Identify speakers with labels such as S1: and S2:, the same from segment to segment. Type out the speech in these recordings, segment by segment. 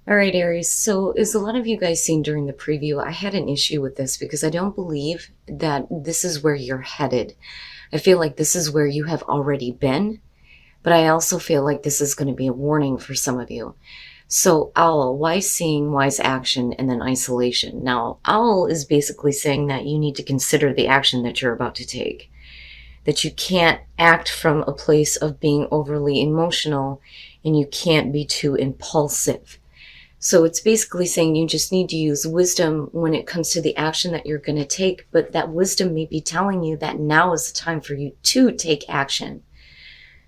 S1: All right, Aries. So, as a lot of you guys seen during the preview, I had an issue with this because I don't believe that this is where you're headed. I feel like this is where you have already been, but I also feel like this is going to be a warning for some of you. So, owl, wise seeing, wise action, and then isolation. Now, owl is basically saying that you need to consider the action that you're about to take, that you can't act from a place of being overly emotional and you can't be too impulsive. So it's basically saying you just need to use wisdom when it comes to the action that you're going to take, but that wisdom may be telling you that now is the time for you to take action.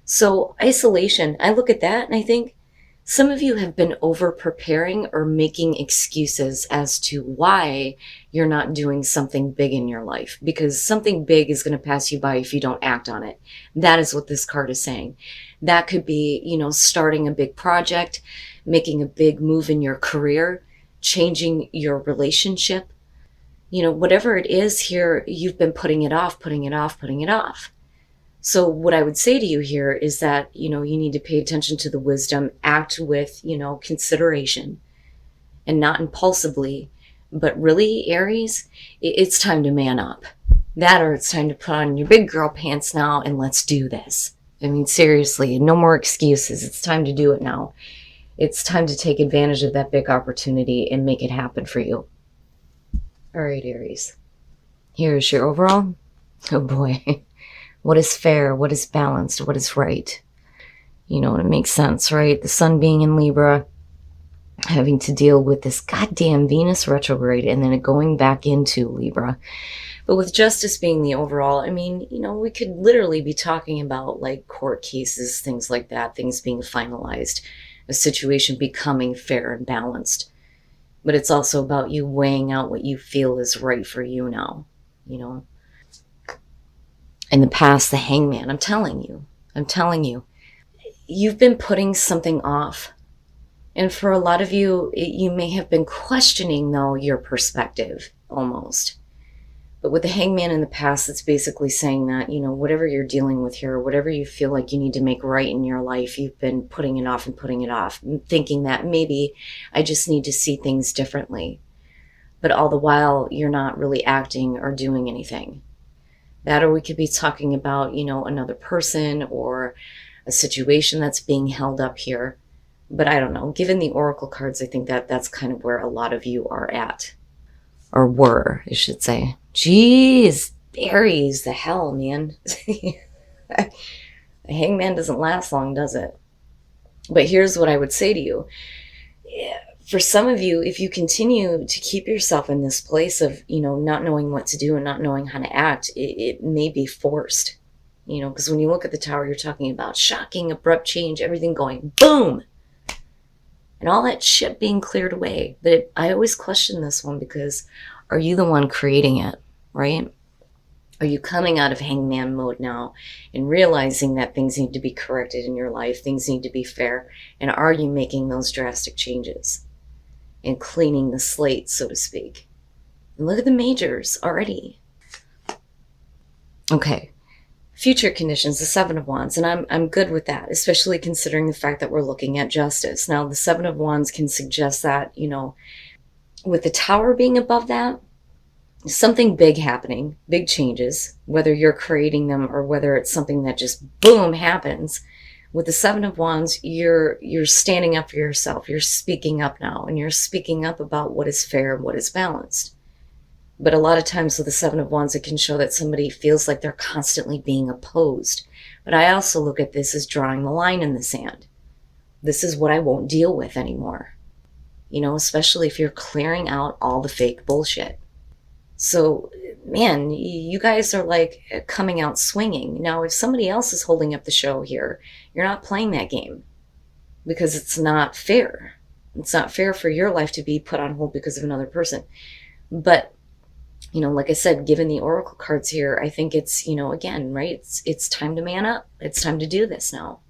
S1: So isolation, I look at that and I think some of you have been over preparing or making excuses as to why you're not doing something big in your life, because something big is going to pass you by if you don't act on it. That is what this card is saying. That could be, starting a big project, making a big move in your career, changing your relationship. Whatever it is here, you've been putting it off, putting it off, putting it off. So what I would say to you here is that, you need to pay attention to the wisdom, act with, consideration and not impulsively. But really, Aries, it's time to man up. That, or it's time to put on your big girl pants now and let's do this. I mean, seriously, no more excuses. It's time to do it now. It's time to take advantage of that big opportunity and make it happen for you. All right, Aries. Here's your overall. Oh boy. What is fair? What is balanced? What is right? It makes sense, right? The sun being in Libra, having to deal with this goddamn Venus retrograde and then it going back into Libra. But with justice being the overall, I mean, we could literally be talking about like court cases, things like that, things being finalized, a situation becoming fair and balanced. But it's also about you weighing out what you feel is right for you now, In the past, the hangman, I'm telling you, you've been putting something off. And for a lot of you, you may have been questioning, though, your perspective almost. But with the hangman in the past, it's basically saying that, whatever you're dealing with here, whatever you feel like you need to make right in your life, you've been putting it off and putting it off, thinking that maybe I just need to see things differently. But all the while, you're not really acting or doing anything. That, or we could be talking about, another person or a situation that's being held up here. But I don't know. Given the oracle cards, I think that that's kind of where a lot of you are at. Or were, I should say. Jeez, Aries, the hell, man. The hangman doesn't last long, does it? But here's what I would say to you. For some of you, if you continue to keep yourself in this place of, not knowing what to do and not knowing how to act, it may be forced. Because when you look at the tower, you're talking about shocking, abrupt change, everything going boom. And all that shit being cleared away. But I always question this one because are you the one creating it, right? Are you coming out of hangman mode now and realizing that things need to be corrected in your life, things need to be fair, and are you making those drastic changes and cleaning the slate, so to speak? And look at the majors already. Okay. Future conditions, the Seven of Wands, and I'm good with that, especially considering the fact that we're looking at justice. Now, the Seven of Wands can suggest that, with the Tower being above that, something big happening, big changes, whether you're creating them or whether it's something that just boom happens. With the Seven of Wands, you're standing up for yourself. You're speaking up now, and you're speaking up about what is fair and what is balanced. But a lot of times with the Seven of Wands, it can show that somebody feels like they're constantly being opposed. But I also look at this as drawing the line in the sand. This is what I won't deal with anymore. Especially if you're clearing out all the fake bullshit. So, man, you guys are like coming out swinging. Now, if somebody else is holding up the show here, you're not playing that game because it's not fair. It's not fair for your life to be put on hold because of another person. But like I said, given the oracle cards here, I think it's, again, right? It's time to man up. It's time to do this now.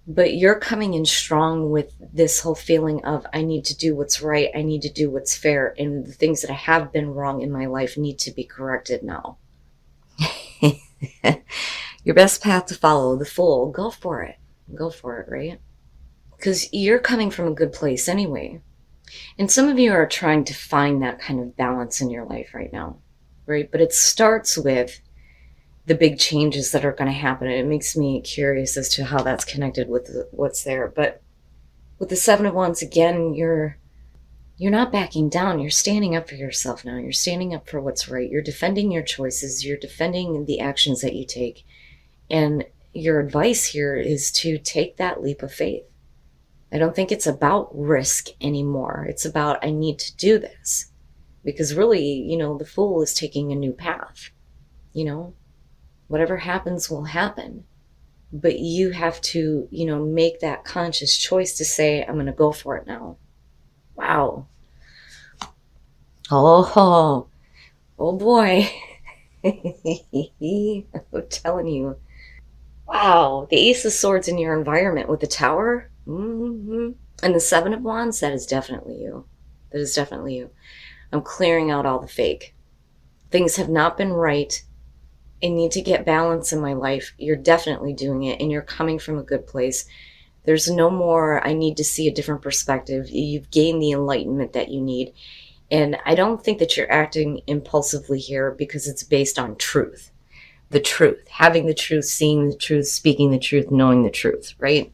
S1: But you're coming in strong with this whole feeling of, I need to do what's right. I need to do what's fair. And the things that have been wrong in my life need to be corrected now. Your best path to follow, the Fool. Go for it. Go for it, right? Because you're coming from a good place anyway. And some of you are trying to find that kind of balance in your life right now, right? But it starts with the big changes that are going to happen. And it makes me curious as to how that's connected with what's there. But with the Seven of Wands, again, you're not backing down. You're standing up for yourself now. You're standing up for what's right. You're defending your choices. You're defending the actions that you take. And your advice here is to take that leap of faith. I don't think it's about risk anymore. It's about, I need to do this. Because really, the Fool is taking a new path. Whatever happens will happen. But you have to, make that conscious choice to say, I'm going to go for it now. Wow. Oh boy. I'm telling you. Wow. The Ace of Swords in your environment with the Tower. And the Seven of Wands, that is definitely you. That is definitely you. I'm clearing out all the fake. Things have not been right. I need to get balance in my life. You're definitely doing it, and you're coming from a good place. There's no more, I need to see a different perspective. You've gained the enlightenment that you need. And I don't think that you're acting impulsively here because it's based on truth. The truth. Having the truth, seeing the truth, speaking the truth, knowing the truth, right?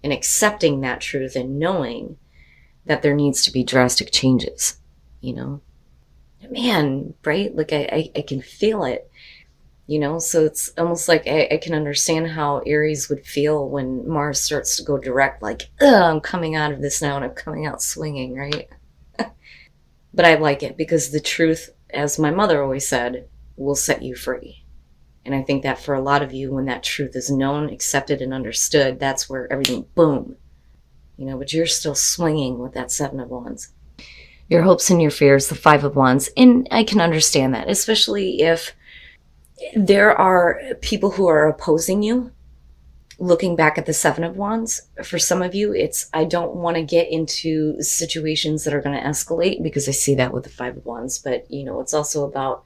S1: And accepting that truth and knowing that there needs to be drastic changes, Man, right? Like I can feel it. So it's almost like I can understand how Aries would feel when Mars starts to go direct, like, I'm coming out of this now and I'm coming out swinging, right? But I like it because the truth, as my mother always said, will set you free. And I think that for a lot of you, when that truth is known, accepted, and understood, that's where everything, boom, but you're still swinging with that Seven of Wands. Your hopes and your fears, the Five of Wands. And I can understand that, especially if there are people who are opposing you. Looking back at the Seven of Wands, for some of you, it's, I don't want to get into situations that are going to escalate, because I see that with the Five of Wands. But, it's also about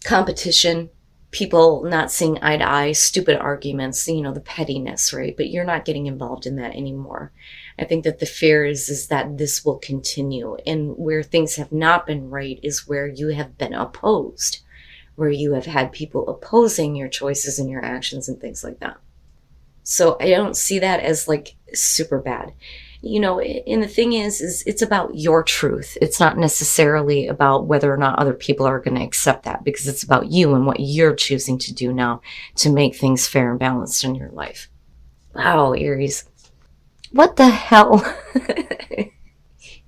S1: competition, people not seeing eye to eye, stupid arguments, the pettiness, right? But you're not getting involved in that anymore. I think that the fear is that this will continue. And where things have not been right is where you have been opposed, where you have had people opposing your choices and your actions and things like that. So I don't see that as like super bad. And the thing is it's about your truth. It's not necessarily about whether or not other people are going to accept that, because it's about you and what you're choosing to do now to make things fair and balanced in your life. Wow, Aries. What the hell?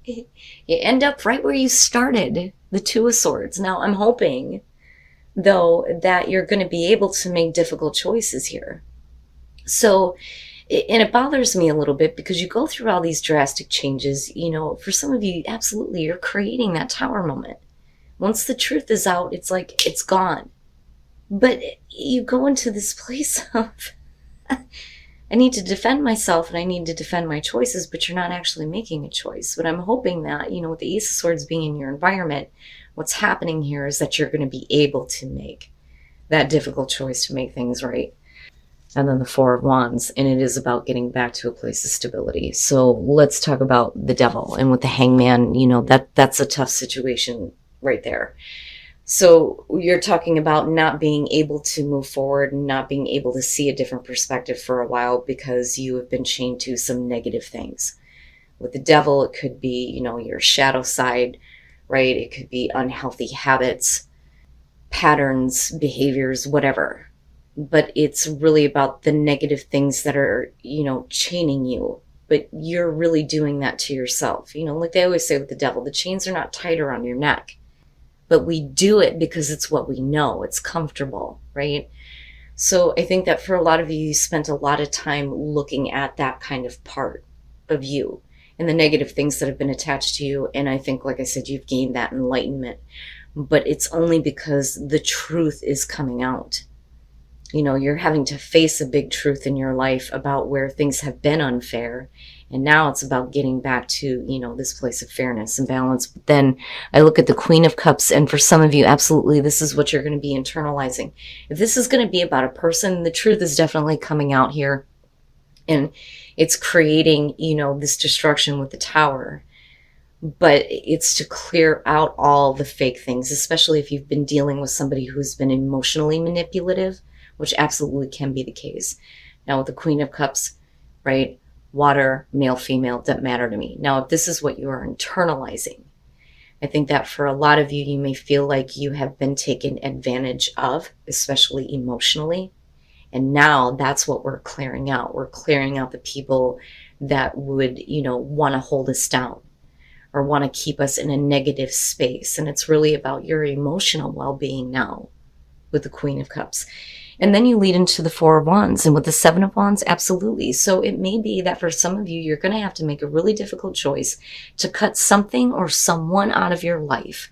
S1: You end up right where you started, the Two of Swords. Now, I'm hoping, though, that you're going to be able to make difficult choices here. So, and it bothers me a little bit because you go through all these drastic changes. For some of you, absolutely, you're creating that Tower moment. Once the truth is out, it's like it's gone. But you go into this place of, I need to defend myself and I need to defend my choices, but you're not actually making a choice. But I'm hoping that, with the Ace of Swords being in your environment, what's happening here is that you're going to be able to make that difficult choice to make things right. And then the Four of Wands, and it is about getting back to a place of stability. So let's talk about the Devil. And with the Hangman, that's a tough situation right there. So you're talking about not being able to move forward and not being able to see a different perspective for a while because you have been chained to some negative things. With the Devil, it could be, your shadow side, right? It could be unhealthy habits, patterns, behaviors, whatever. But it's really about the negative things that are, chaining you. But you're really doing that to yourself. Like they always say with the Devil, the chains are not tight around your neck. But we do it because it's what we know. It's comfortable, right? So I think that for a lot of you spent a lot of time looking at that kind of part of you and the negative things that have been attached to you. And I think, like I said, you've gained that enlightenment. But it's only because the truth is coming out. You're having to face a big truth in your life about where things have been unfair. And now it's about getting back to, this place of fairness and balance. But then I look at the Queen of Cups, and for some of you, absolutely, this is what you're going to be internalizing. If this is going to be about a person, the truth is definitely coming out here. And it's creating, this destruction with the Tower. but it's to clear out all the fake things, especially if you've been dealing with somebody who's been emotionally manipulative, which absolutely can be the case. Now, with the Queen of Cups, right? Water, male, female, doesn't matter to me. Now, if this is what you are internalizing, I think that for a lot of you, you may feel like you have been taken advantage of, especially emotionally. And now that's what we're clearing out. We're clearing out the people that would, want to hold us down or want to keep us in a negative space. And it's really about your emotional well-being now with the Queen of Cups. And then you lead into the Four of Wands. And with the Seven of Wands, absolutely. So it may be that for some of you, you're going to have to make a really difficult choice to cut something or someone out of your life.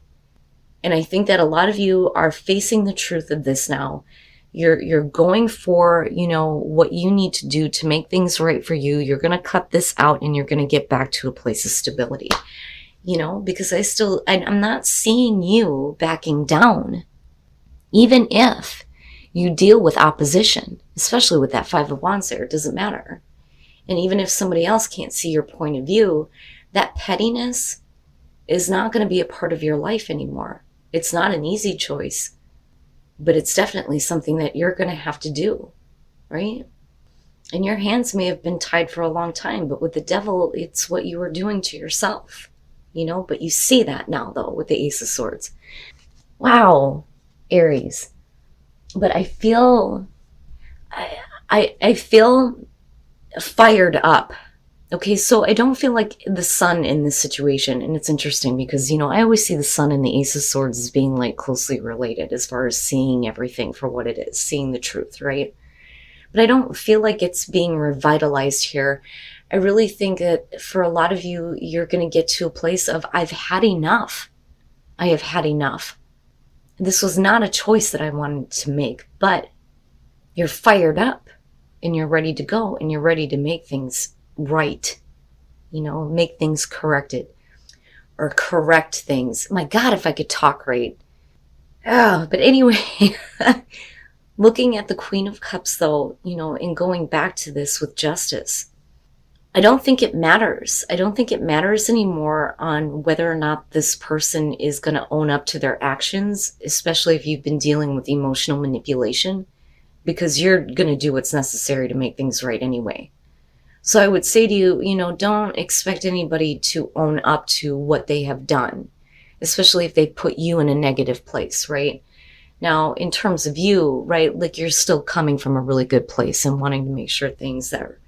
S1: And I think that a lot of you are facing the truth of this now. You're going for, what you need to do to make things right for you. You're going to cut this out and you're going to get back to a place of stability. Because I'm not seeing you backing down. Even if you deal with opposition, especially with that Five of Wands there, it doesn't matter. And even if somebody else can't see your point of view, that pettiness is not going to be a part of your life anymore. It's not an easy choice, but it's definitely something that you're going to have to do, right? And your hands may have been tied for a long time, but with the Devil, it's what you were doing to yourself, but you see that now, though, with the Ace of Swords. Wow, Aries. But I feel, I feel fired up. Okay, so I don't feel like the Sun in this situation, and it's interesting because, I always see the Sun and the Ace of Swords as being like closely related as far as seeing everything for what it is, seeing the truth, right? But I don't feel like it's being revitalized here. I really think that for a lot of you, you're going to get to a place of, I've had enough. I have had enough. This was not a choice that I wanted to make, but you're fired up and you're ready to go and you're ready to make things right, make things corrected or correct things. My God, if I could talk right. Oh, but anyway, looking at the Queen of Cups though, and going back to this with justice, I don't think it matters. I don't think it matters anymore on whether or not this person is going to own up to their actions, especially if you've been dealing with emotional manipulation, because you're going to do what's necessary to make things right anyway. So I would say to you, don't expect anybody to own up to what they have done, especially if they put you in a negative place, right? Now, in terms of you, right, like you're still coming from a really good place and wanting to make sure things that are,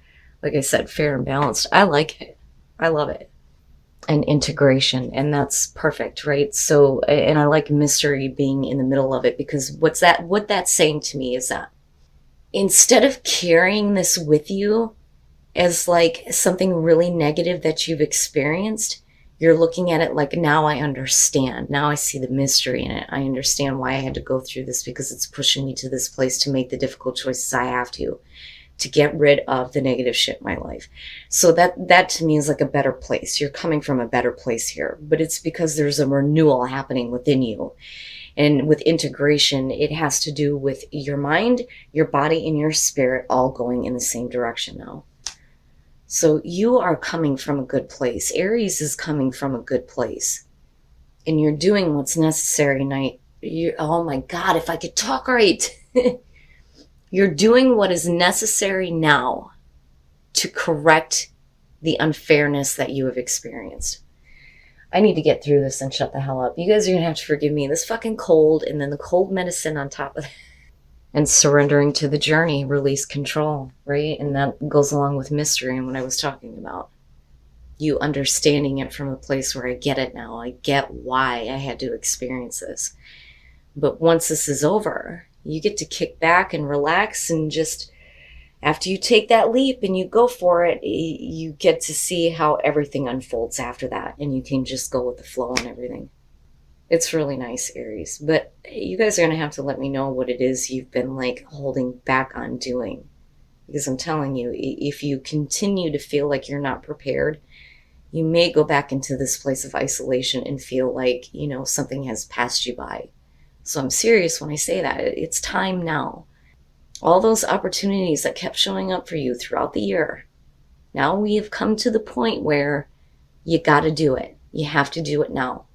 S1: like I said, fair and balanced. I like it. I love it. And integration. And that's perfect, right? So, and I like mystery being in the middle of it, because what that's saying to me is that instead of carrying this with you as like something really negative that you've experienced, you're looking at it like, now I understand. Now I see the mystery in it. I understand why I had to go through this, because it's pushing me to this place to make the difficult choices I have to get rid of the negative shit in my life. So that to me is like a better place. You're coming from a better place here, but it's because there's a renewal happening within you. And with integration, it has to do with your mind, your body, and your spirit all going in the same direction now. So you are coming from a good place. Aries is coming from a good place. And you're doing what's necessary tonight. Oh my God, if I could talk right. You're doing what is necessary now to correct the unfairness that you have experienced. I need to get through this and shut the hell up. You guys are going to have to forgive me. This fucking cold and then the cold medicine on top of that. And surrendering to the journey, release control, right? And that goes along with mystery and what I was talking about. You understanding it from a place where I get it now. I get why I had to experience this. But once this is over, you get to kick back and relax, and just after you take that leap and you go for it, you get to see how everything unfolds after that, and you can just go with the flow and everything. It's really nice, Aries. But you guys are going to have to let me know what it is you've been like holding back on doing. Because I'm telling you, if you continue to feel like you're not prepared, you may go back into this place of isolation and feel like, something has passed you by. So I'm serious when I say that. It's time now. All those opportunities that kept showing up for you throughout the year, now we have come to the point where you got to do it. You have to do it now.